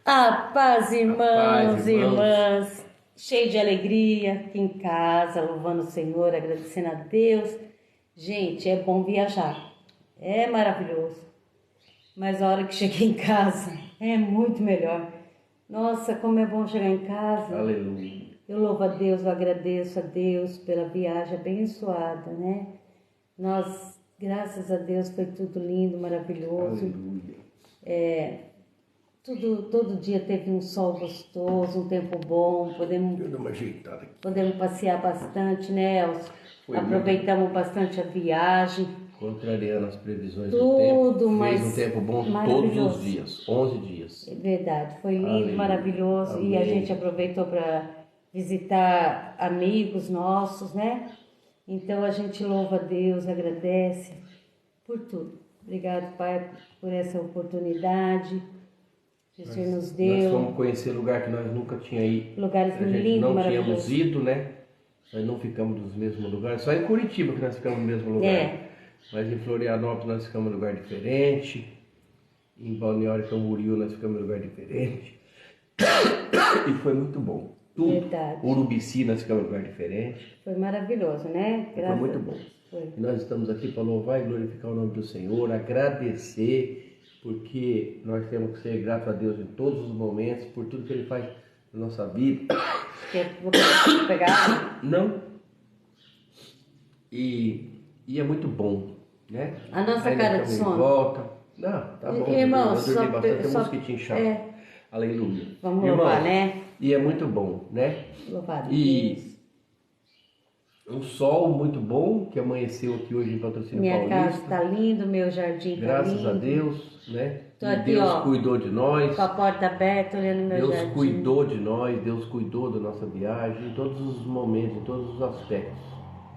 A paz, irmãos paz, e irmãos. irmãs, cheio de alegria aqui em casa, louvando o Senhor, agradecendo a Deus. Gente, é bom viajar, é maravilhoso, mas a hora que cheguei em casa é muito melhor. Nossa, como é bom chegar em casa. Aleluia. Eu louvo a Deus, eu agradeço a Deus pela viagem abençoada, né? Nós, graças a Deus, foi tudo lindo, maravilhoso. Aleluia. Todo dia teve um sol gostoso, um tempo bom, Deixa eu dar uma ajeitada aqui. podemos passear bastante, né, Elcio? Foi Aproveitamos bastante a viagem. Contrariando as previsões Tudo, do tempo, mas fez um tempo bom todos maravilhoso. os dias, 11 dias. É verdade, foi lindo, Aleluia. maravilhoso. E a Amém. gente aproveitou para visitar amigos nossos, né? Então a gente louva a Deus, agradece por tudo. Obrigado, Pai, por essa oportunidade que o Senhor nos Nós deu. fomos conhecer lugar que nós nunca tínhamos ido. Lugares A gente lindos, não maravilhosos. tínhamos ido, né? Nós não ficamos nos mesmos lugares. Só em Curitiba que nós ficamos no mesmo lugar. É. Mas em Florianópolis nós ficamos em lugar diferente. Em Balneário Camboriú nós ficamos em lugar diferente. E foi muito bom. Tudo. Verdade. Urubici nós ficamos em lugar diferente. Foi maravilhoso, né? Foi Graças muito a bom. Deus. Foi. E nós estamos aqui para louvar e glorificar o nome do Senhor, agradecer, porque nós temos que ser gratos a Deus em todos os momentos, por tudo que Ele faz na nossa vida. Vou pegar. Não. E é muito bom, né? A nossa Ainda cara de estamos sono. em volta. Não, tá bom. Irmãos, eu dormi bastante, tem só- mosquitinho chato. é. Aleluia. Vamos Irmãos, louvar, né? E é muito bom, né? Louvado E Deus. um sol muito bom que amanheceu aqui hoje em Patrocínio Minha Paulista. casa está linda, meu jardim está lindo. Graças a Deus, né? Tô E aqui, Deus ó, cuidou de nós. Com a porta aberta, olhando meu Deus jardim. cuidou de nós, Deus cuidou da nossa viagem, em todos os momentos, em todos os aspectos.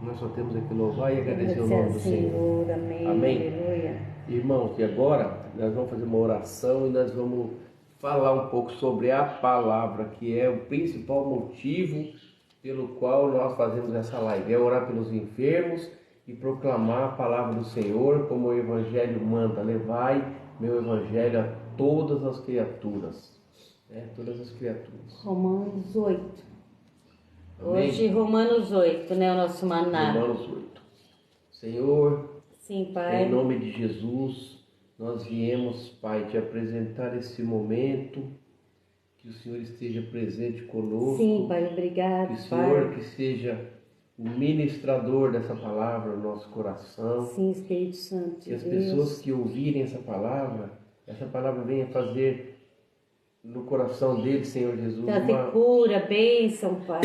Nós só temos aqui louvar e agradecer o nome do Senhor. Amém. Amém. Aleluia. Irmãos, e agora nós vamos fazer uma oração e nós vamos falar um pouco sobre a palavra, que é o principal motivo pelo qual nós fazemos essa live. É orar pelos enfermos e proclamar a palavra do Senhor, como o Evangelho manda. Levai meu Evangelho a todas as criaturas. Todas as criaturas. Romanos 8. Amém? Hoje, Romanos 8, né? O nosso maná. Romanos 8. Senhor, Sim, Pai. em nome de Jesus, nós viemos, Pai, te apresentar esse momento, que o Senhor esteja presente conosco. Sim, Pai. Obrigado, Que o Senhor Pai. que seja o ministrador dessa palavra no nosso coração. Sim, Espírito Santo de Que as Deus. pessoas que ouvirem essa palavra venha fazer no coração deles, Senhor Jesus, Trazer cura, bênção, Pai.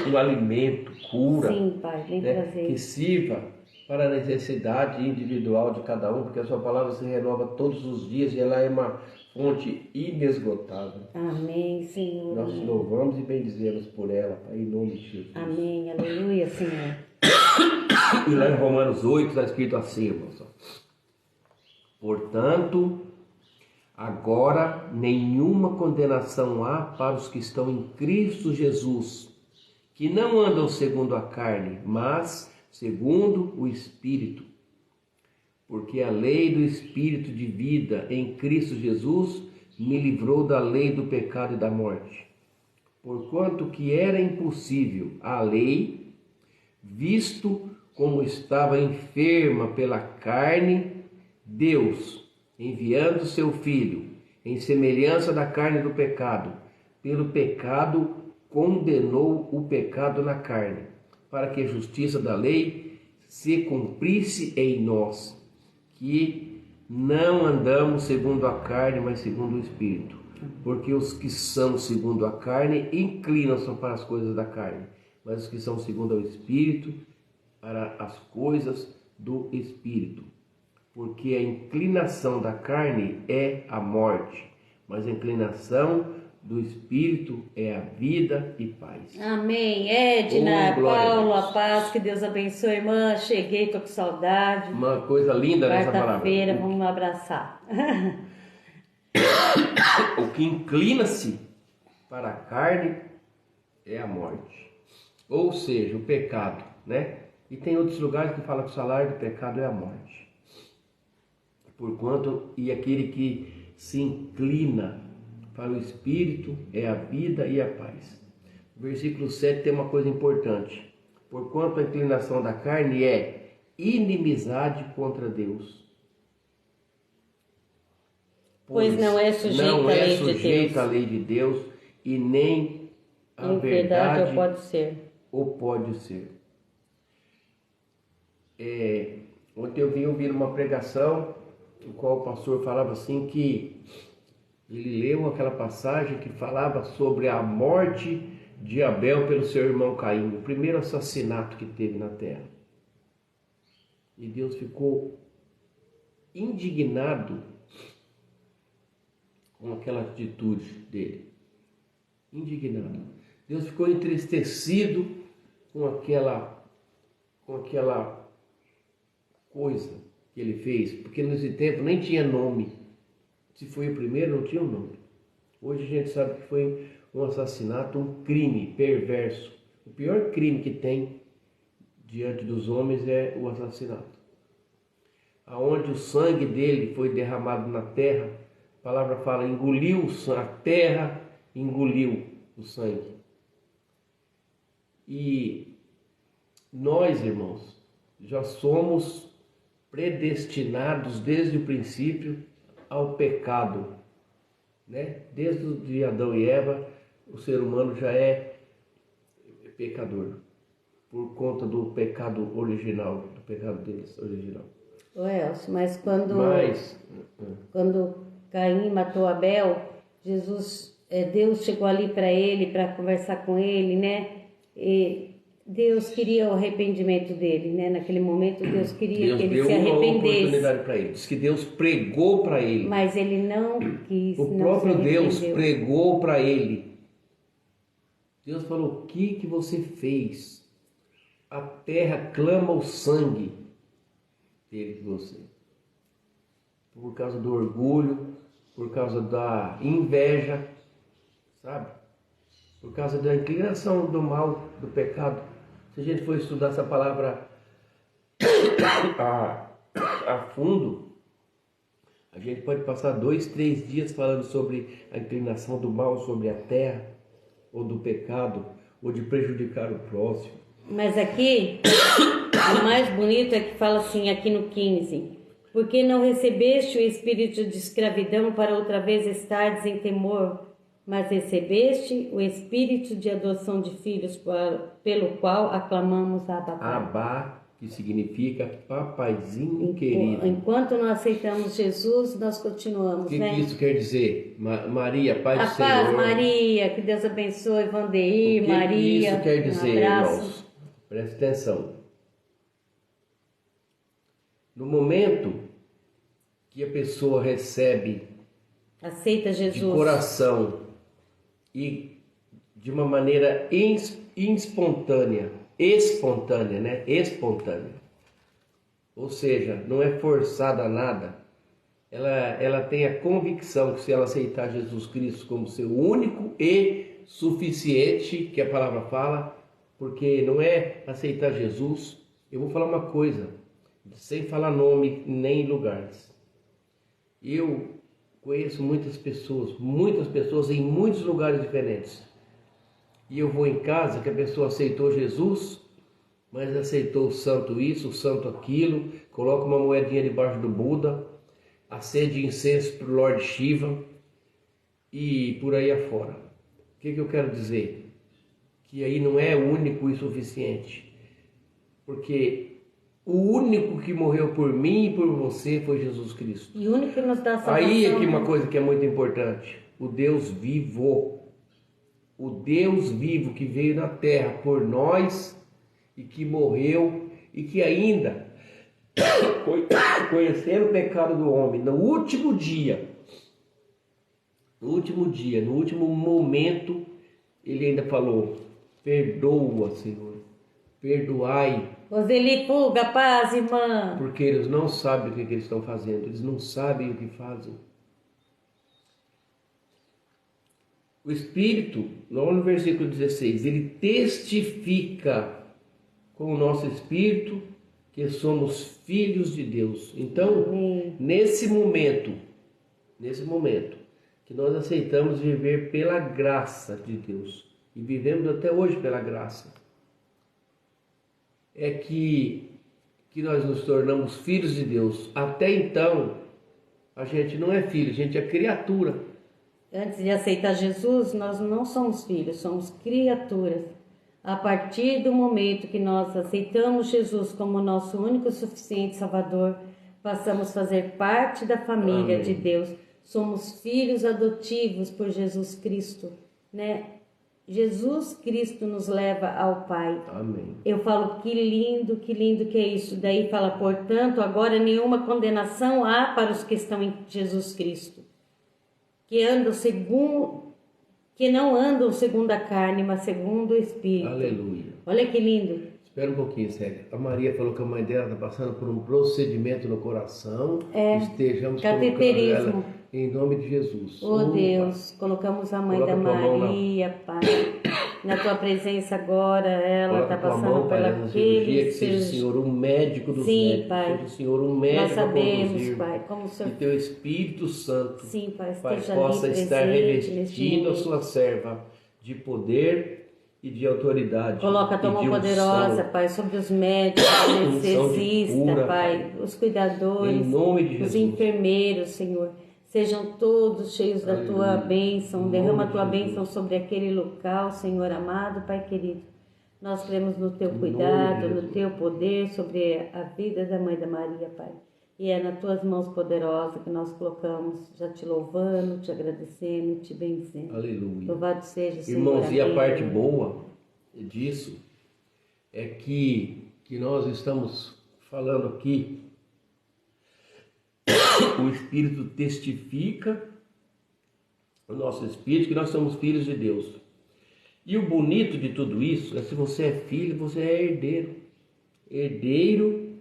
um alimento, cura, Sim, Pai. Vem né, trazer. que sirva para a necessidade individual de cada um, porque a sua palavra se renova todos os dias e ela é uma fonte inesgotável. Amém, Senhor. Nós te Amém. louvamos e bendizemos por ela, Pai, em nome de Jesus. Amém. Aleluia, Senhor. E lá em Romanos 8 está escrito assim, irmãos. Portanto, agora nenhuma condenação há para os que estão em Cristo Jesus, que não andam segundo a carne, mas segundo o Espírito. Porque a lei do Espírito de vida em Cristo Jesus me livrou da lei do pecado e da morte. Porquanto que era impossível a lei, visto como estava enferma pela carne, Deus, enviando seu Filho, em semelhança da carne do pecado, pelo pecado condenou o pecado na carne, para que a justiça da lei se cumprisse em nós, que não andamos segundo a carne, mas segundo o Espírito. Porque os que são segundo a carne inclinam-se para as coisas da carne, mas os que são segundo o Espírito, para as coisas do Espírito. Porque a inclinação da carne é a morte, mas a inclinação do Espírito é a vida e paz. Amém. Edna, Oh, glória a Paulo, Deus. a paz, que Deus abençoe, irmã. Cheguei, tô com saudade. Uma coisa linda nessa palavra. Quarta-feira, vamos abraçar. O que inclina-se para a carne é a morte. Ou seja, o pecado, né? E tem outros lugares que falam que o salário do pecado é a morte. Porquanto, e aquele que se inclina para o espírito é a vida e a paz. O versículo 7 tem uma coisa importante. Porquanto a inclinação da carne é inimizade contra Deus. Pois não é sujeito à lei de Deus e nem a verdade ou pode ser. Ontem eu vim ouvir uma pregação no qual o pastor falava assim que ele leu aquela passagem que falava sobre a morte de Abel pelo seu irmão Caim, o primeiro assassinato que teve na terra. E Deus ficou indignado com aquela atitude dele. Indignado. Deus ficou entristecido com aquela coisa que ele fez, porque nesse tempo nem tinha nome. Se foi o primeiro, não tinha um nome. Hoje a gente sabe que foi um assassinato, um crime perverso. O pior crime que tem diante dos homens é o assassinato. Aonde o sangue dele foi derramado na terra, a palavra fala, engoliu a terra, engoliu o sangue. E nós, irmãos, já somos predestinados desde o princípio ao pecado, né? Desde o de Adão e Eva, o ser humano já é pecador, por conta do pecado original, do pecado deles original. Elcio, mas quando Caim matou Abel, Deus chegou ali para ele, para conversar com ele, né? E Deus queria o arrependimento dele, né? Naquele momento Deus queria que ele se arrependesse. Deus deu uma oportunidade para ele. Diz que Deus pregou para ele. Mas ele não quis. O próprio Deus pregou para ele. Deus falou: o que você fez? A terra clama o sangue dele de você. Por causa do orgulho, por causa da inveja, sabe? Por causa da inclinação do mal, do pecado. Se a gente for estudar essa palavra a fundo, a gente pode passar 2, 3 dias falando sobre a inclinação do mal sobre a terra, ou do pecado, ou de prejudicar o próximo. Mas aqui, o mais bonito é que fala assim, aqui no 15, porque não recebeste o espírito de escravidão para outra vez estares em temor, mas recebeste o espírito de adoção de filhos, pelo qual aclamamos Abba. Abba, que significa papaizinho querido. Enquanto não aceitamos Jesus, nós continuamos, O que né? isso quer dizer? Maria, paz do Senhor. A paz, Maria, que Deus abençoe, Vandeir, Maria. O que isso quer dizer, irmãos? Preste atenção. No momento que a pessoa aceita Jesus de coração e de uma maneira espontânea, né? Espontânea. Ou seja, não é forçada a nada. Ela tem a convicção que se ela aceitar Jesus Cristo como seu único e suficiente, que a palavra fala, porque não é aceitar Jesus. Eu vou falar uma coisa, sem falar nome nem lugares. Eu conheço muitas pessoas em muitos lugares diferentes. E eu vou em casa que a pessoa aceitou Jesus, mas aceitou o santo isso, o santo aquilo, coloca uma moedinha debaixo do Buda, acende incenso para o Lord Shiva e por aí afora. O que eu quero dizer? Que aí não é único e suficiente. Porque o único que morreu por mim e por você foi Jesus Cristo. E o único que nos dá salvação. Aí é que uma coisa que é muito importante. O Deus vivo. O Deus vivo que veio na terra por nós e que morreu e que ainda, conhecendo o pecado do homem, no último momento, ele ainda falou: perdoa, Senhor, perdoai. Roseli, fuga, paz, irmã. Porque eles não sabem o que eles estão fazendo, eles não sabem o que fazem. O Espírito, no versículo 16, ele testifica com o nosso Espírito que somos filhos de Deus. Então, nesse momento, que nós aceitamos viver pela graça de Deus e vivemos até hoje pela graça, é que nós nos tornamos filhos de Deus. Até então, a gente não é filho, a gente é criatura. Antes de aceitar Jesus, nós não somos filhos, somos criaturas. A partir do momento que nós aceitamos Jesus como nosso único e suficiente Salvador, passamos a fazer parte da família de Deus. Somos filhos adotivos por Jesus Cristo, né? Jesus Cristo nos leva ao Pai. Amém. Eu falo, que lindo que é isso. Daí fala, portanto, agora nenhuma condenação há para os que estão em Jesus Cristo, que não andam segundo a carne, mas segundo o Espírito. Aleluia. Olha que lindo. Espera um pouquinho, Célia. A Maria falou que a mãe dela está passando por um procedimento no coração. Estejamos cateterismo. colocando ela em nome de Jesus. Oh Deus, colocamos a mãe da Maria, Pai, na tua presença agora. Ela está passando por aquele... Que seja o Senhor um médico dos médicos. Pai. Seja o Senhor um médico. Nós sabemos, conduzir, Pai, como o Senhor... que teu Espírito Santo, Sim, Pai, possa estar revestindo a sua serva de poder e de autoridade. Coloca a tua mão poderosa, Pai, sobre os médicos, anestesistas, Pai, os cuidadores, em nome de Jesus. Os enfermeiros, Senhor. Sejam todos cheios da tua bênção. Derrama a tua bênção sobre aquele local, Senhor amado, Pai querido. Nós cremos no teu cuidado, no teu poder sobre a vida da mãe da Maria, Pai. E é nas tuas mãos poderosas que nós colocamos, já te louvando, te agradecendo, te bendizendo. Aleluia. Louvado seja o Senhor. Irmãos, e a parte boa disso é que nós estamos falando aqui, o Espírito testifica, o nosso Espírito, que nós somos filhos de Deus. E o bonito de tudo isso é, se você é filho, você é herdeiro. Herdeiro,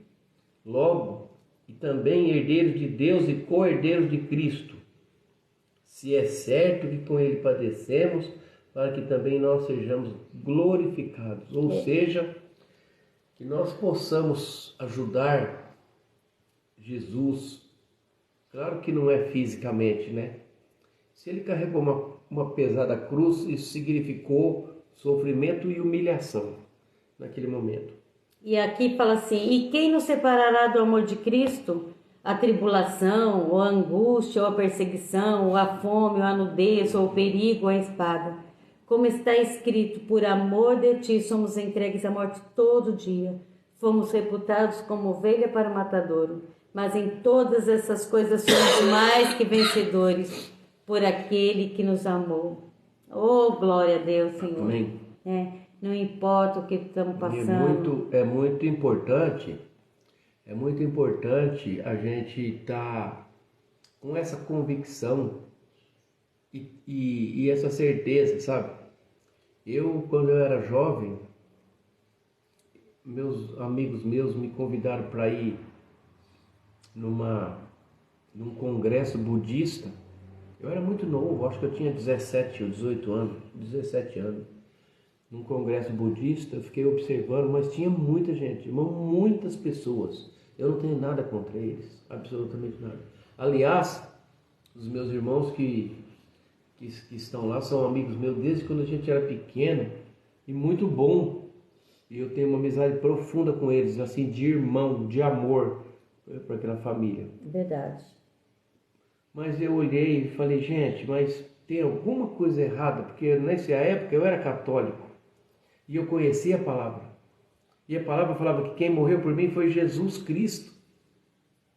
logo, e também herdeiro de Deus e co-herdeiro de Cristo. Se é certo que com Ele padecemos, para que também nós sejamos glorificados. Ou seja, que nós possamos ajudar Jesus. Claro que não é fisicamente, né? Se Ele carregou uma pesada cruz, isso significou sofrimento e humilhação naquele momento. E aqui fala assim, e quem nos separará do amor de Cristo? A tribulação, ou a angústia, ou a perseguição, ou a fome, ou a nudez, ou o perigo, ou a espada. Como está escrito, por amor de ti somos entregues à morte todo dia. Fomos reputados como ovelha para o matadouro. Mas em todas essas coisas somos mais que vencedores por aquele que nos amou. Oh, glória a Deus, Senhor. Amém. Não importa o que estamos passando. É muito importante a gente estar com essa convicção e essa certeza, sabe? Quando eu era jovem, amigos meus me convidaram para ir num congresso budista. Eu era muito novo, acho que eu tinha 17 ou 18 anos, 17 anos. Num congresso budista, eu fiquei observando, mas tinha muita gente, muitas pessoas. Eu não tenho nada contra eles, absolutamente nada. Aliás, os meus irmãos que estão lá são amigos meus desde quando a gente era pequeno e muito bom. E eu tenho uma amizade profunda com eles, assim, de irmão, de amor para aquela família. Verdade. Mas eu olhei e falei, gente, mas tem alguma coisa errada, porque nessa época eu era católico e eu conhecia a palavra. E a palavra falava que quem morreu por mim foi Jesus Cristo.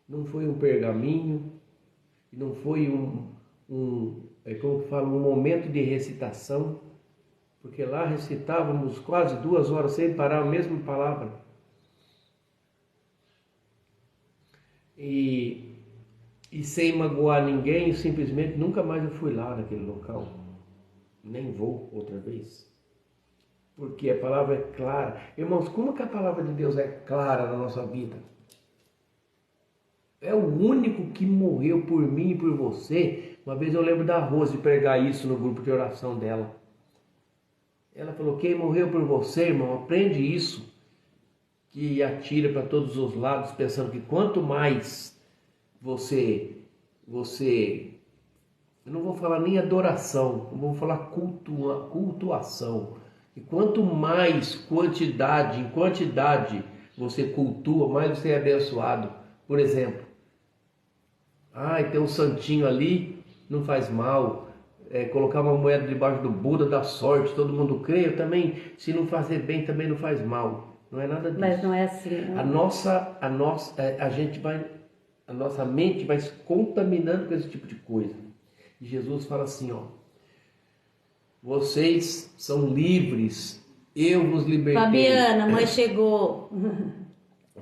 Não foi um pergaminho, não foi um momento de recitação, porque lá recitávamos quase 2 horas sem parar a mesma palavra. E sem magoar ninguém, simplesmente nunca mais eu fui lá naquele local. Nem vou outra vez. Porque a palavra é clara. Irmãos, como que a palavra de Deus é clara na nossa vida? É o único que morreu por mim e por você. Uma vez eu lembro da Rose pregar isso no grupo de oração dela. Ela falou, quem morreu por você, irmão, aprende isso. Que atira para todos os lados, pensando que quanto mais você Eu não vou falar nem adoração, eu vou falar cultuação. E quanto mais quantidade, em quantidade você cultua, mais você é abençoado. Por exemplo, tem um santinho ali, não faz mal. Colocar uma moeda debaixo do Buda dá sorte, todo mundo crê. Eu também, se não fazer bem, também não faz mal. Não é nada disso. Mas não é assim. Né? A nossa mente vai se contaminando com esse tipo de coisa. E Jesus fala assim, vocês são livres, eu vos libertei. Fabiana, a mãe chegou.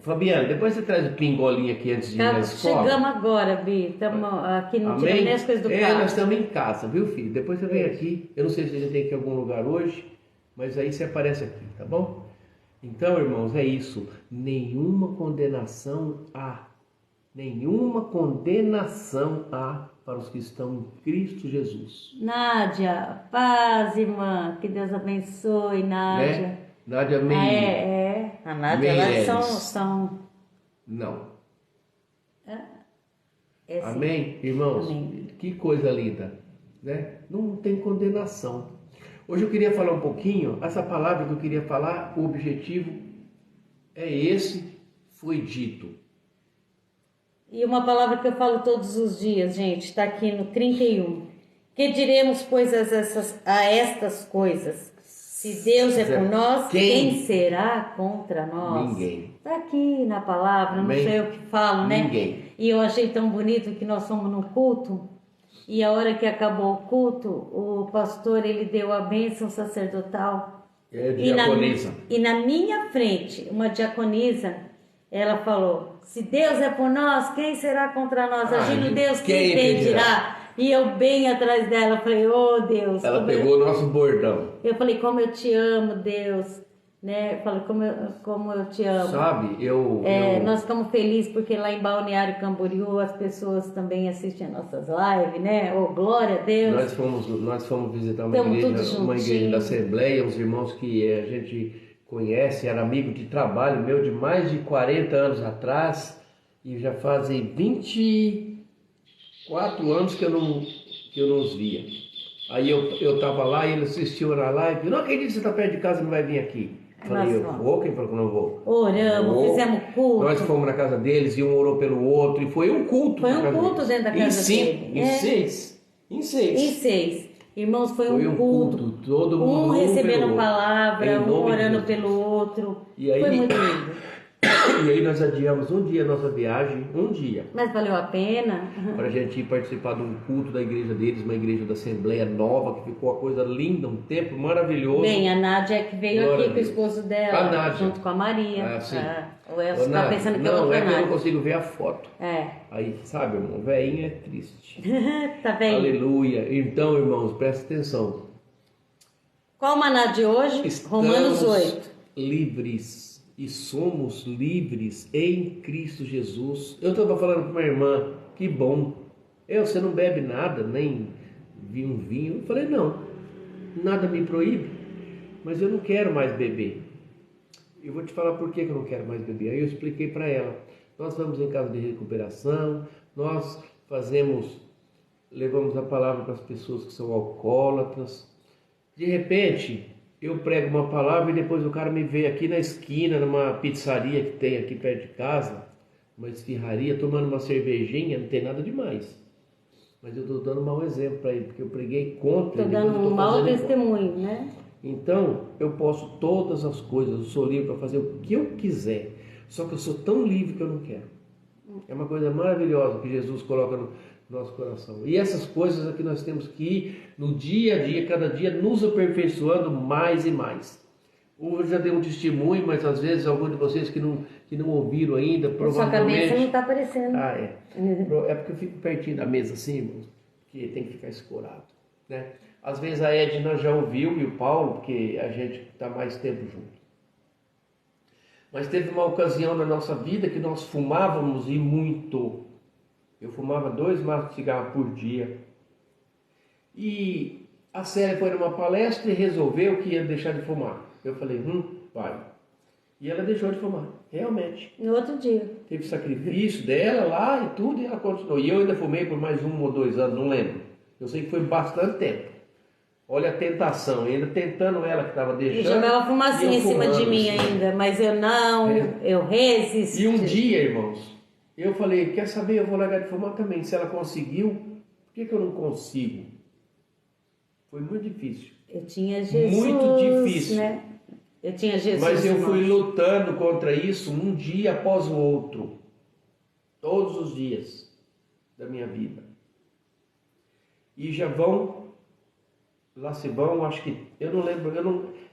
Fabiana, depois você traz o pingolinho aqui antes de ir na escola. Chegamos agora, Bi. Estamos aqui, não tiramos nem as coisas do carro. Nós estamos em casa, viu, filho? Depois você vem aqui. Eu não sei se a gente tem que ir em algum lugar hoje, mas aí você aparece aqui, tá bom? Então, irmãos, é isso. Nenhuma condenação há. Nenhuma condenação há para os que estão em Cristo Jesus. Nádia, paz, irmã. Que Deus abençoe, Nádia. Né? Nádia Meire. A Nádia, elas são... Não. Sim. Amém? Irmãos, Amém. Que coisa linda, né? Não tem condenação. Hoje eu queria falar um pouquinho, essa palavra que eu queria falar, o objetivo é esse, foi dito. E uma palavra que eu falo todos os dias, gente, está aqui no 31. Que diremos, pois, a estas coisas? Se Deus é por nós, quem será contra nós? Ninguém. Está aqui na palavra, Amém? Não sei eu que falo, né? Ninguém. E eu achei tão bonito que nós fomos no culto, e a hora que acabou o culto, o pastor, ele deu a bênção sacerdotal. Diaconisa. E na minha frente, uma diaconisa, ela falou, se Deus é por nós, quem será contra nós? Agindo Deus, quem impedirá? E eu bem atrás dela, falei, Deus. Ela pegou o nosso bordão. Eu falei, como eu te amo, Deus. Né? Eu falei, como eu te amo. Sabe, nós ficamos felizes porque lá em Balneário Camboriú as pessoas também assistem nossas lives, né? Glória a Deus. Nós fomos visitar uma igreja da Assembleia, uns irmãos que a gente conhece, era amigo de trabalho meu de mais de 40 anos atrás, e já fazem 24 anos que eu não os via. Aí eu estava lá e eles assistiam na live, não acredito que você está perto de casa e não vai vir aqui. Falei, eu vou, quem falou que não vou? Oramos, fizemos culto. Nós fomos na casa deles e um orou pelo outro, e foi um culto. Foi um culto dentro da casa dele. Em seis. Irmãos, foi um culto. Todo mundo recebendo palavra, orando pelo outro. Foi muito lindo. E aí nós adiamos um dia a nossa viagem, Mas valeu a pena. Para a gente ir participar de um culto da igreja deles, uma igreja da Assembleia Nova, que ficou uma coisa linda, um templo maravilhoso. Bem, a Nádia que veio aqui com o esposo dela, junto com a Maria. Sim. O Elcio tá pensando que eu não consigo ver a foto. Aí, sabe, irmão, velhinho é triste. Tá bem. Aleluia. Então, irmãos, presta atenção. Qual o maná de hoje? Romanos 8. Livres. E somos livres em Cristo Jesus. Eu estava falando com uma irmã, que bom. Você não bebe nada, nem um vinho. Eu falei, não, nada me proíbe, mas eu não quero mais beber. Eu vou te falar por que eu não quero mais beber. Aí eu expliquei para ela. Nós vamos em casa de recuperação, nós levamos a palavra para as pessoas que são alcoólatras. De repente, eu prego uma palavra e depois o cara me vê aqui na esquina, numa pizzaria que tem aqui perto de casa, uma esfirraria, tomando uma cervejinha, não tem nada demais. Mas eu estou dando um mau exemplo para ele, porque eu preguei contra. Estou dando um mau testemunho, né? Então, eu posso todas as coisas, eu sou livre para fazer o que eu quiser, só que eu sou tão livre que eu não quero. É uma coisa maravilhosa que Jesus coloca no nosso coração. E essas coisas é que nós temos que ir no dia a dia, cada dia, nos aperfeiçoando mais e mais. Eu já dei um testemunho, mas às vezes alguns de vocês que não ouviram ainda, provavelmente... Sua cabeça não está aparecendo. É porque eu fico pertinho da mesa assim, irmãos, que tem que ficar escorado, né? Às vezes a Edna já ouviu, e o Paulo, porque a gente está mais tempo junto. Mas teve uma ocasião na nossa vida que nós fumávamos e muito. Eu fumava 2 maços de cigarro por dia. E a Célia foi numa palestra e resolveu que ia deixar de fumar. Eu falei, vai. E ela deixou de fumar, realmente. No outro dia. Teve sacrifício dela lá e tudo, e ela continuou. E eu ainda fumei por mais 1 ou 2 anos, não lembro. Eu sei que foi bastante tempo. Olha a tentação, ainda tentando ela que estava deixando. E jogava fumacinha em cima de mim ainda, mas eu não, eu resisti. E um dia, irmãos, eu falei, quer saber, eu vou largar de fumar também. Se ela conseguiu, por que eu não consigo? Foi muito difícil. Eu tinha Jesus, muito difícil. Né? Eu tinha Jesus. Mas eu fui lutando contra isso um dia após o outro. Todos os dias da minha vida. E já vão, lá se vão, acho que, eu não lembro,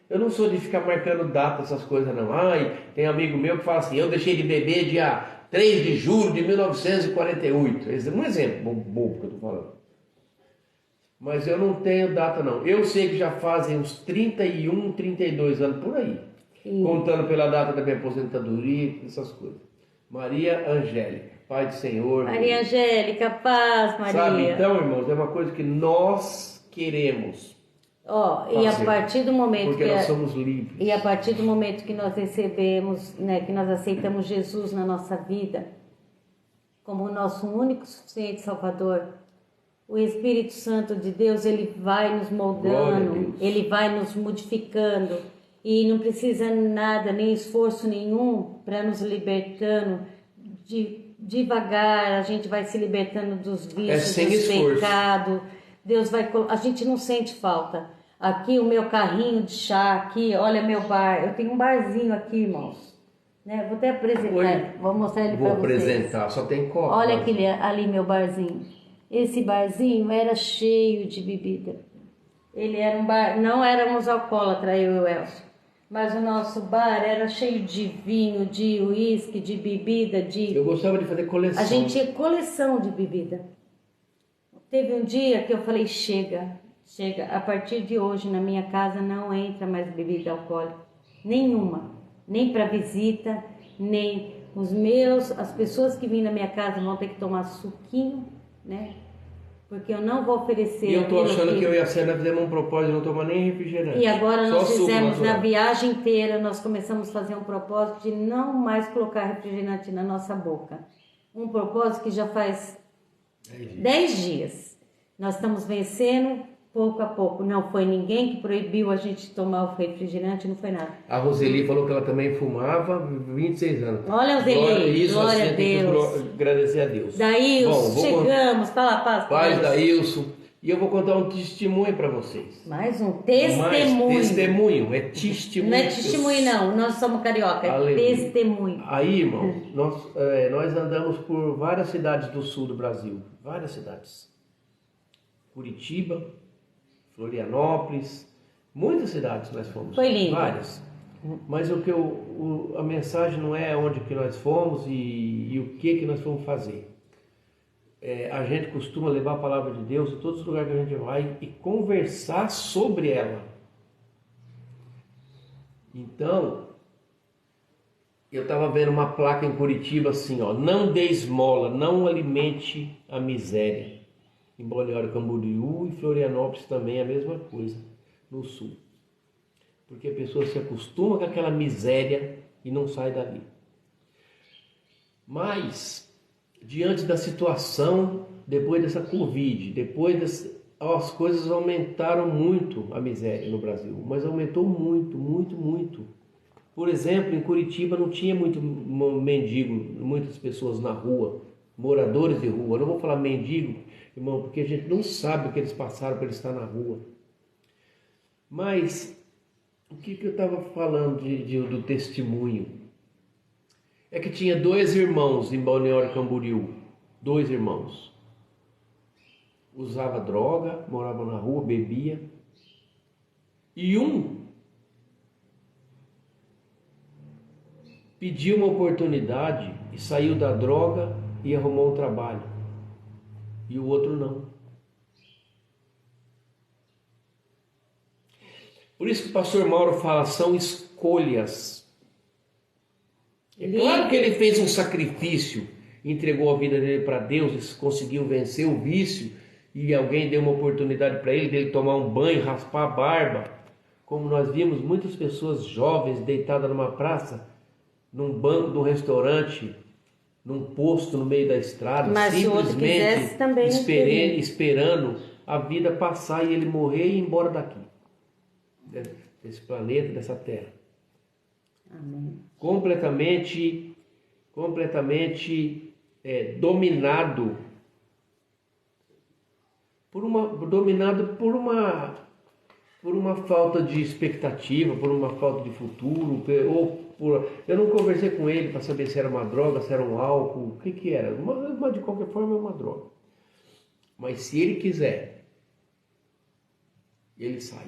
eu não sou de ficar marcando data, essas coisas não. Ai, tem amigo meu que fala assim, eu deixei de beber dia 3 de julho de 1948. Esse é um exemplo bobo que eu estou falando. Mas eu não tenho data não. Eu sei que já fazem uns 31, 32 anos por aí. Sim. Contando pela data da minha aposentadoria, essas coisas. Maria Angélica, Pai do Senhor. Maria Angélica, paz, Maria. Sabe, então, irmãos, é uma coisa que nós queremos. E a partir do momento porque nós somos livres. E a partir do momento que nós recebemos, né, que nós aceitamos Jesus na nossa vida como o nosso único suficiente Salvador, o Espírito Santo de Deus, ele vai nos moldando, ele vai nos modificando e não precisa nada, nem esforço nenhum para nos libertando. Devagar a gente vai se libertando dos vícios, dos pecados. Deus vai, a gente não sente falta. Aqui o meu carrinho de chá, aqui, olha meu bar. Eu tenho um barzinho aqui, irmãos. Né? Vou até apresentar, vou mostrar ele para vocês. Vou apresentar, só tem copo. Olha aquele, ali meu barzinho. Esse barzinho era cheio de bebida. Ele era um bar, não éramos alcoólatras, eu e o Elcio. Mas o nosso bar era cheio de vinho, de uísque, de bebida, de... Eu gostava de fazer coleção. A gente tinha coleção de bebida. Teve um dia que eu falei, chega, a partir de hoje na minha casa não entra mais bebida alcoólica. Nenhuma. Nem para visita, nem as pessoas que vêm na minha casa vão ter que tomar suquinho, né? Porque eu não vou oferecer... E eu tô achando que eu e a Sena fizemos um propósito de não tomar nem refrigerante. E agora nós fizemos, na viagem inteira, nós começamos a fazer um propósito de não mais colocar refrigerante na nossa boca. Um propósito que já faz 10 dias. Nós estamos vencendo pouco a pouco. Não foi ninguém que proibiu a gente tomar o refrigerante, não foi nada. A Roseli falou que ela também fumava 26 anos. Olha, Roseli, glória a Deus. Agradecer a Deus. Daílson, chegamos, fala paz. Paz, Daílson. E eu vou contar um testemunho para vocês. Mais um testemunho. Testemunho, é testemunho. Não é testemunho não, nós somos carioca, é testemunho. Aí, irmão, nós andamos por várias cidades do sul do Brasil. Várias cidades. Curitiba, Florianópolis, muitas cidades nós fomos. Foi lindo. Várias. Mas a mensagem não é onde que nós fomos e o que nós fomos fazer. A gente costuma levar a palavra de Deus em todos os lugares que a gente vai e conversar sobre ela. Então, eu estava vendo uma placa em Curitiba assim, ó, não dê esmola, não alimente a miséria. Em Balneário Camboriú e Florianópolis também é a mesma coisa, no sul. Porque a pessoa se acostuma com aquela miséria e não sai dali. Mas, diante da situação, depois dessa Covid, as coisas aumentaram muito a miséria no Brasil, mas aumentou muito, muito, muito. Por exemplo, em Curitiba não tinha muito mendigo, muitas pessoas na rua, moradores de rua. Eu não vou falar mendigo, irmão, porque a gente não sabe o que eles passaram para eles estar na rua. Mas o que eu estava falando do testemunho? É que tinha 2 irmãos em Balneário Camboriú. 2 irmãos. Usava droga, morava na rua, bebia. E um pediu uma oportunidade e saiu da droga e arrumou um trabalho. E o outro não. Por isso que o pastor Mauro fala, são escolhas. É claro que ele fez um sacrifício, entregou a vida dele para Deus, conseguiu vencer o vício, e alguém deu uma oportunidade para ele, dele tomar um banho, raspar a barba. Como nós vimos muitas pessoas jovens deitadas numa praça, num banco de um restaurante, num posto no meio da estrada, mas simplesmente também esperando a vida passar e ele morrer e ir embora daqui, desse planeta, dessa terra. Amém. Completamente dominado por uma falta de expectativa, por uma falta de futuro, eu não conversei com ele para saber se era uma droga, se era um álcool, o que era, mas de qualquer forma é uma droga. Mas se ele quiser, ele sai.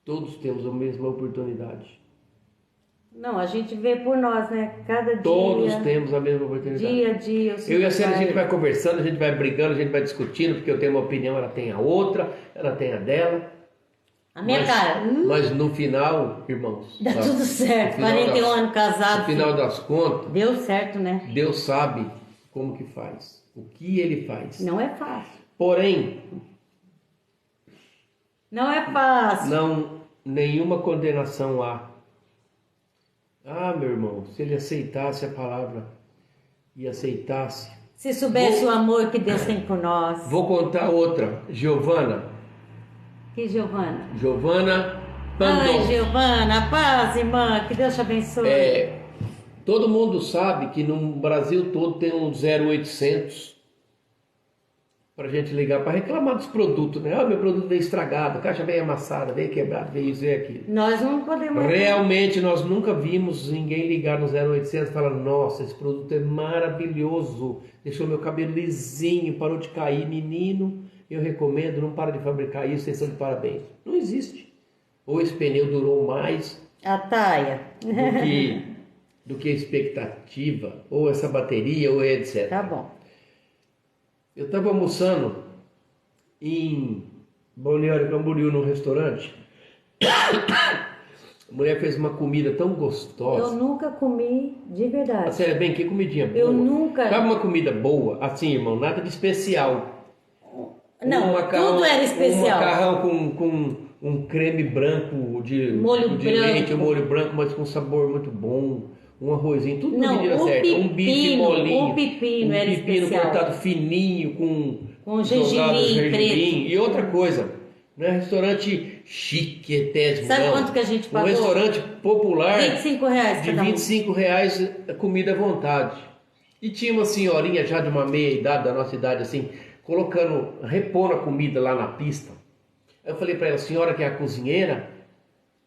Todos temos a mesma oportunidade. Não, a gente vê por nós, né? Cada dia. Todos temos a mesma oportunidade. Dia a dia. Eu e a Célia, a gente vai conversando, a gente vai brigando, a gente vai discutindo, porque eu tenho uma opinião, ela tem a outra, ela tem a dela. A minha cara. Mas no final, irmãos... Dá tudo certo. 41 anos casados. No final das contas... Deu certo, né? Deus sabe como que faz. O que ele faz. Não é fácil. Porém... Não é fácil. Não, nenhuma condenação há. Ah, meu irmão, se ele aceitasse a palavra e aceitasse... Se soubesse o amor que Deus tem por nós. Vou contar outra. Giovana. Que Giovana? Giovana Pandon. Ai, Giovana, paz, irmã, que Deus te abençoe. Todo mundo sabe que no Brasil todo tem um 0800 para gente ligar para reclamar dos produtos, né? Ah, meu produto veio estragado, a caixa veio amassada, veio quebrado, veio isso e aquilo. Nós não podemos... Realmente nós nunca vimos ninguém ligar no 0800 e falar: nossa, esse produto é maravilhoso, deixou meu cabelo lisinho, parou de cair, menino, eu recomendo, não para de fabricar isso, vocês estão de parabéns. Não existe. Ou esse pneu durou mais A taia. do que a expectativa, ou essa bateria, ou etc. Tá bom. Eu estava almoçando em Balneário Camboriú, num restaurante. A mulher fez uma comida tão gostosa. Eu nunca comi de verdade. Sério, bem, que comidinha boa. Eu nunca... Sabe uma comida boa? Assim, irmão, nada de especial. Não, tudo era especial. Um macarrão com um creme branco de leite, um molho branco, mas com sabor muito bom. Um arrozinho, tudo na medida certa. Um bife molinho. Um pepino era especial. Cortado fininho, com gergelim. E outra coisa, não é restaurante chique, etésimo. Sabe não. quanto que a gente pagou? Um restaurante popular. R$25 de cada um. R$25 a comida à vontade. E tinha uma senhorinha já de uma meia idade, da nossa idade, assim, repondo a comida lá na pista. Eu falei para ela: senhora que é a cozinheira?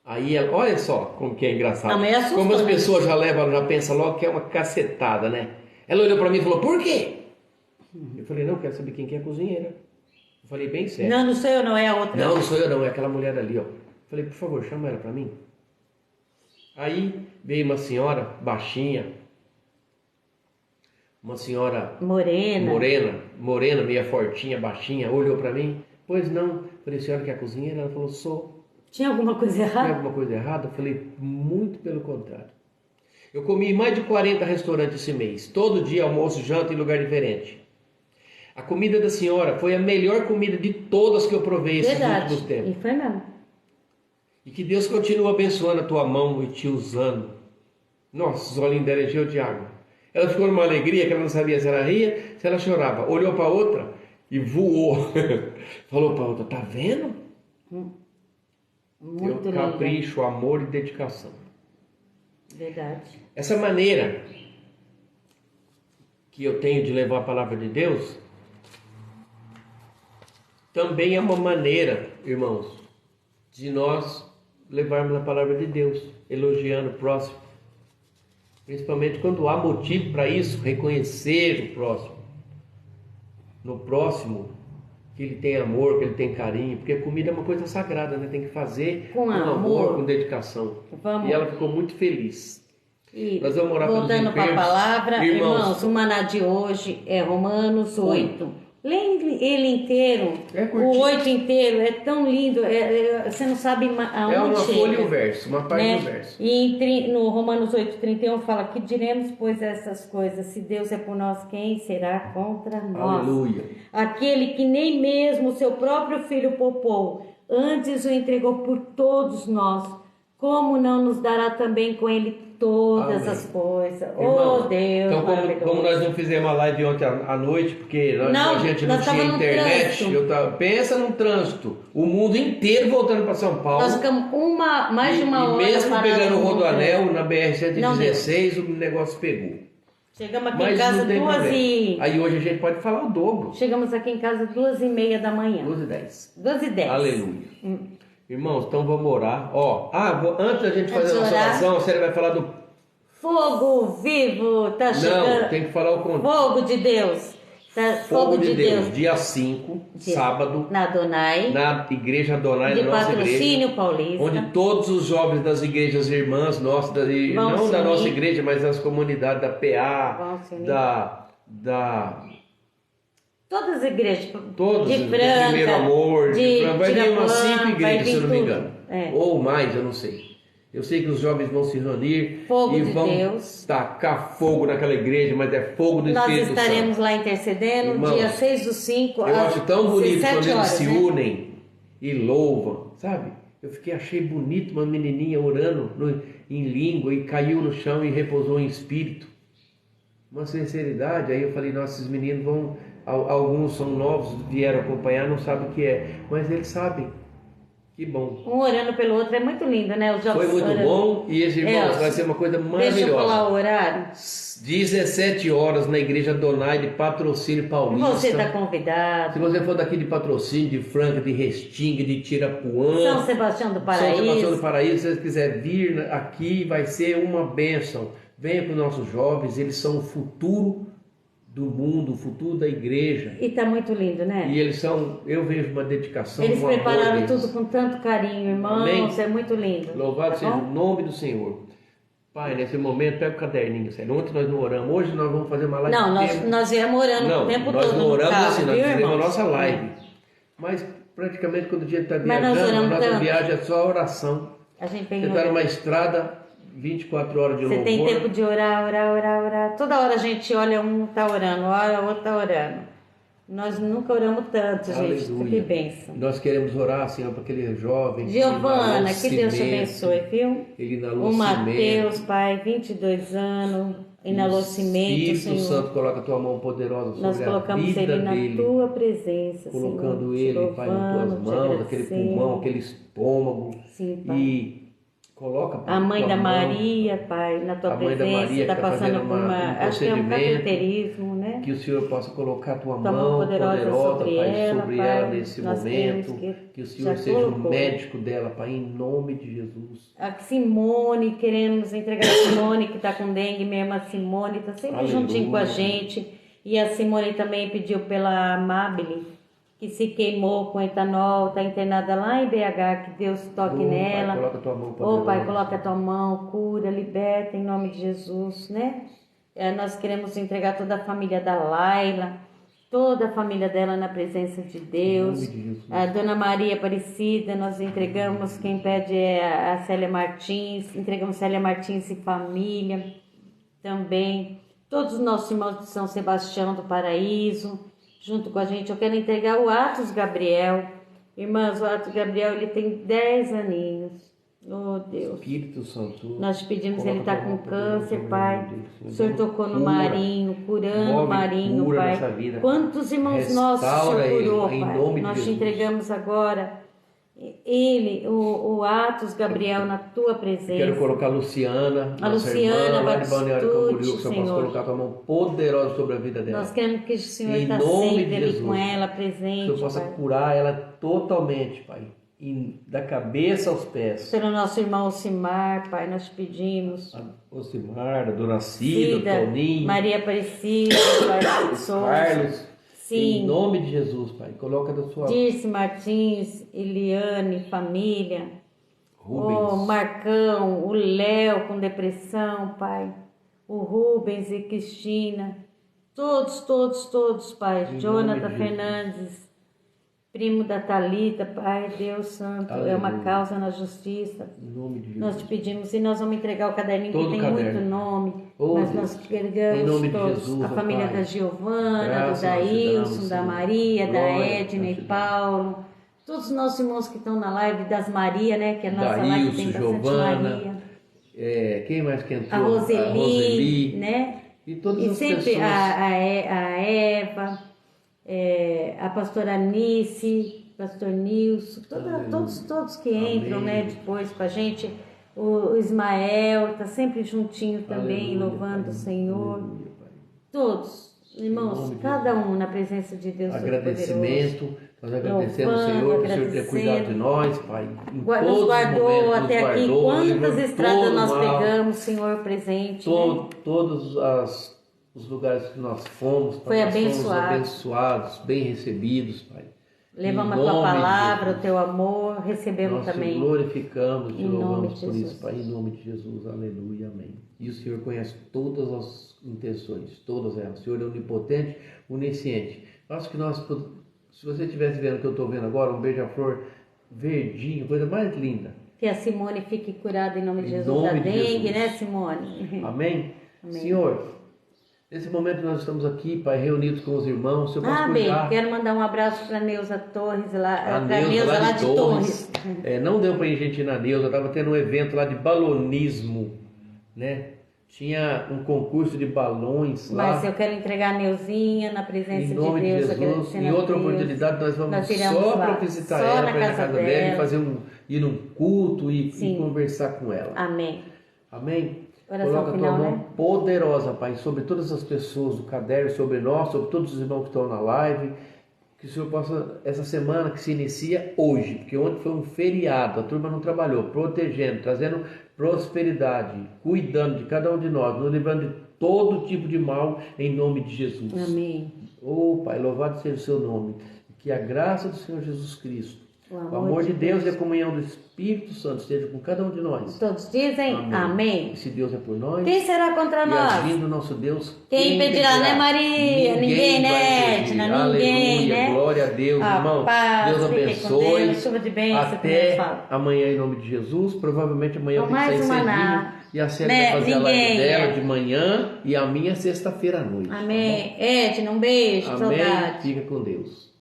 Aí ela, olha só como que é engraçado. Como as pessoas já pensam logo que é uma cacetada, né? Ela olhou para mim e falou: por quê? Eu falei: não, quero saber quem que é a cozinheira. Eu falei bem sério. Não sou eu, não, é a outra. Não sou eu não, é aquela mulher ali, ó. Eu falei: por favor, chama ela para mim. Aí veio uma senhora baixinha, uma senhora morena, meia fortinha, baixinha, olhou para mim. Pois não. Eu falei: senhora que é a cozinheira? Ela falou: sou. Tinha alguma coisa errada? Tinha alguma coisa errada? Eu falei: muito pelo contrário. Eu comi em mais de 40 restaurantes esse mês. Todo dia, almoço, janta em lugar diferente. A comida da senhora foi a melhor comida de todas que eu provei esses últimos tempos. E foi mesmo. E que Deus continue abençoando a tua mão e te usando. Nossa, os olhinhos dela encheu de água. Ela ficou numa alegria que ela não sabia se ela ria, se ela chorava. Olhou para outra e voou. Falou para outra: tá vendo? Muito lindo. Capricho, amor e dedicação. Verdade. Essa maneira que eu tenho de levar a palavra de Deus também é uma maneira, irmãos, de nós levarmos a palavra de Deus, elogiando o próximo. Principalmente quando há motivo para isso, reconhecer o próximo. No próximo, que ele tem amor, que ele tem carinho, porque a comida é uma coisa sagrada, né? Tem que fazer com amor, com dedicação. Vamos. E ela ficou muito feliz. E nós vamos orar voltando para a palavra, irmãos, o maná de hoje é Romanos 8. Leia ele inteiro, o 8 inteiro, é tão lindo, você não sabe aonde chega. É uma folha e um verso, uma página e um verso. E no Romanos 8:31 fala: que diremos, pois, essas coisas? Se Deus é por nós, quem será contra nós? Aleluia. Aquele que nem mesmo o seu próprio filho poupou, antes o entregou por todos nós, como não nos dará também com Ele todas Amém. as coisas? Irmão, Oh Deus, então, como nós não fizemos a live ontem à noite, porque a gente não tinha internet, pensa num trânsito. O mundo inteiro voltando para São Paulo. Nós ficamos mais de uma hora. E mesmo pegando o Rodoanel na BR-116, o negócio pegou. Chegamos aqui em casa 2h. Aí hoje a gente pode falar o dobro. Chegamos aqui em casa 2h30 da manhã. 2h10. 2h10. Aleluia. Irmãos, então vamos orar. Antes da gente fazer a nossa oração, a Célia vai falar do fogo vivo, tá chegando. Não, tem que falar o contrário. Fogo de Deus. Fogo de Deus. Dia 5, sábado. Na Adonai. Na igreja Adonai, de na nossa Patrocínio igreja. Paulista. Onde todos os jovens das igrejas irmãs nossas, não da nossa igreja, mas das comunidades da PA, todas as igrejas. Todas, de Franca. Primeiro Amor, vai vir umas 5 igrejas, se eu não me tudo. engano. Ou mais, eu não sei. Eu sei que os jovens vão se reunir e vão tacar fogo naquela igreja, mas é fogo do Espírito Santo. Nós estaremos lá intercedendo, irmãos, dia 6/5. Eu acho tão bonito quando eles se né? unem e louvam, sabe? Achei bonito uma menininha orando em língua e caiu no chão e repousou em espírito. Uma sinceridade. Aí eu falei, nossa, esses meninos vão... Alguns são novos, vieram acompanhar, não sabem o que é, mas eles sabem. Que bom. Um orando pelo outro é muito lindo, né? Foi muito bom e esse irmãos vai ser uma coisa maravilhosa. Deixa eu falar o horário. 17 horas na igreja Adonai de Patrocínio Paulista. Você está convidado. Se você for daqui de Patrocínio, de Franca, de Restinga, de Tirapuã, São Sebastião do Paraíso. São Sebastião do Paraíso, se você quiser vir aqui, vai ser uma bênção. Venha para os nossos jovens, eles são o futuro do mundo, o futuro da igreja. E tá muito lindo, né? E eles são, eu vejo uma dedicação. Eles prepararam tudo com tanto carinho, irmãos. Amém? É muito lindo. Louvado seja o nome do Senhor. Pai, nesse momento, pega o caderninho, sério. Ontem nós não oramos, hoje nós vamos fazer uma live. Não, nós viemos orando o tempo todo. Nós não oramos assim, nós fizemos a nossa live. live. Mas praticamente quando a gente está viajando, a nossa viagem é só oração. A gente Você está numa estrada, 24 horas de louvor. Você tem tempo de orar. Toda hora a gente olha, um está orando, ora, o outro está orando. Nós nunca oramos tanto, gente. Que bênção. Nós queremos orar, Senhor, para aquele jovem. Giovana, que Deus te abençoe, viu? Ele inalou o Mateus, pai, 22 anos, inalou cimento, Senhor. Espírito Santo, coloca a tua mão poderosa sobre Nós colocamos ele na tua presença, colocando Senhor. ele, Pai, nas tuas mãos, aquele pulmão, aquele estômago. Sim, Pai. E coloca a mãe da Maria, Pai, na tua presença, está passando por acho que é um cateterismo, né? Que o Senhor possa colocar a tua mão poderosa, Pai, sobre ela nesse momento. Que o Senhor seja o médico dela, Pai, em nome de Jesus. A Simone, queremos entregar a Simone, que está com dengue, minha irmã Simone, está sempre juntinho com a gente. E a Simone também pediu pela Amabile, que se queimou com etanol, está internada lá em BH, que Deus toque nela. Pai, coloca a tua mão poderosa. Pai, coloca a tua mão, cura, liberta em nome de Jesus, né? Nós queremos entregar toda a família da Laila, toda a família dela na presença de Deus. A Dona Maria Aparecida, nós entregamos, quem pede é a Célia Martins, entregamos Célia Martins e família também. Todos os nossos irmãos de São Sebastião do Paraíso, junto com a gente. Eu quero entregar o Atos Gabriel. Irmãs, o Atos Gabriel, ele tem 10 aninhos. Oh, Deus. Espírito Santo. Nós te pedimos, ele está com câncer, Pai. O Senhor tocou no Marinho, curando o Marinho, Pai. Quantos irmãos nossos o Senhor curou, Pai? Nós te entregamos agora ele, o Atos Gabriel, na tua presença. Quero colocar a Luciana, a Luciana, lá de Balneário Camboriú, que o Senhor possa colocar a tua mão poderosa sobre a vida dela. Nós queremos que o Senhor está sempre ali com ela, presente. Que o Senhor possa curar ela totalmente, Pai. Da cabeça aos pés. Pelo nosso irmão Osimar, Pai, nós te pedimos. Osimar, a Dona Cida, o Toninho, Maria Aparecida, Pai, Carlos. Sim. Em nome de Jesus, Pai. Coloca da sua... Dirce Martins, Eliane, família. Rubens. O Marcão, o Léo com depressão, Pai. O Rubens e Cristina. Todos, Pai. Em Jonathan Fernandes. Primo da Thalita, Pai, Deus Santo, Aleluia. É uma causa na justiça. Em nome de Jesus. Nós te pedimos e nós vamos entregar o caderninho todo que tem caderno. Muito nome. Oh, mas nós entregamos todos. Jesus, a família Pai. Da Giovana, do Daílson, da Maria, glória, da Edna e Paulo. Todos os nossos irmãos que estão na live, das Maria, né? Que é a nossa live tem bastante Giovana, Maria. Quem mais que entrou? A Roseli, né? E todas E as sempre pessoas. a Eva, a pastora Anice, pastor Nilson, todos que entram, Amém. né, depois com a gente. O Ismael está sempre juntinho também, Aleluia, louvando Pai. o Senhor. Aleluia, Pai. Todos, Em irmãos, nome de cada Jesus. um na presença de Deus Todo-Poderoso. Agradecimento, nós agradecemos, Louvando, Senhor, por Senhor ter agradecendo. cuidado de nós, Pai. Em Nos todos os guardou momentos, até nos aqui. guardou, Quantas livrou estradas todo nós o mal, pegamos, Senhor, presente. Né? Todos os lugares que nós fomos, Pai, Foi nós fomos abençoado. abençoados, bem recebidos, Pai. Levamos Em a tua nome de palavra, o Jesus. teu amor, recebemos Nós te também. glorificamos, te Em nome louvamos de por Jesus. isso, Pai, em nome de Jesus, aleluia, amém. E o Senhor conhece todas as intenções, todas elas. O Senhor é onipotente, onisciente. Acho que se você estivesse vendo o que eu estou vendo agora, um beija-flor verdinho, coisa mais linda. Que a Simone fique curada em nome de Em Jesus nome da de dengue, Jesus. né, Simone? Amém? Amém. Senhor, nesse momento nós estamos aqui, Pai, reunidos com os irmãos. O Senhor pode Bem, cuidar. quero mandar um abraço para Neuza Torres, A para Neuza lá de Torres. Não deu pra gente ir na Neuza, estava tendo um evento lá de balonismo, né? Tinha um concurso de balões lá. Mas eu quero entregar a Neuzinha na presença Em nome de de Deus, Jesus, agradecendo em a outra Deus. oportunidade nós vamos Nós iremos só lá, para visitar só ela, na para ir na casa casa dela dela. e ir num culto e Sim. conversar com ela. Amém. Amém? Oração Coloca a tua final, mão né? poderosa, Pai, sobre todas as pessoas do caderno, sobre nós, sobre todos os irmãos que estão na live. Que o Senhor possa, essa semana que se inicia hoje, porque ontem foi um feriado, a turma não trabalhou, protegendo, trazendo prosperidade, cuidando de cada um de nós, nos livrando de todo tipo de mal, em nome de Jesus. Amém. Oh, Pai, louvado seja o seu nome. Que a graça do Senhor Jesus Cristo, O o amor de Deus e a comunhão do Espírito Santo esteja com cada um de nós. Todos dizem amém. E se Deus é por nós, Quem será contra e nós? agindo nosso Deus, Quem impedirá, né, Maria? Ninguém, né, vai Edna? impedir. Ninguém, Aleluia, né? glória a Deus, irmão. Paz, Deus fiquem com abençoe. Deus, chuva de bênção, como eu Até falo. amanhã, em nome de Jesus. Provavelmente amanhã eu Com tenho que mais sair uma cedinho. nada. E a Célia Né, vai fazer a live ninguém, dela né? de manhã e a minha sexta-feira à noite. Amém. Edna, um beijo, Tá bom? Amém. saudade. Fica com Deus.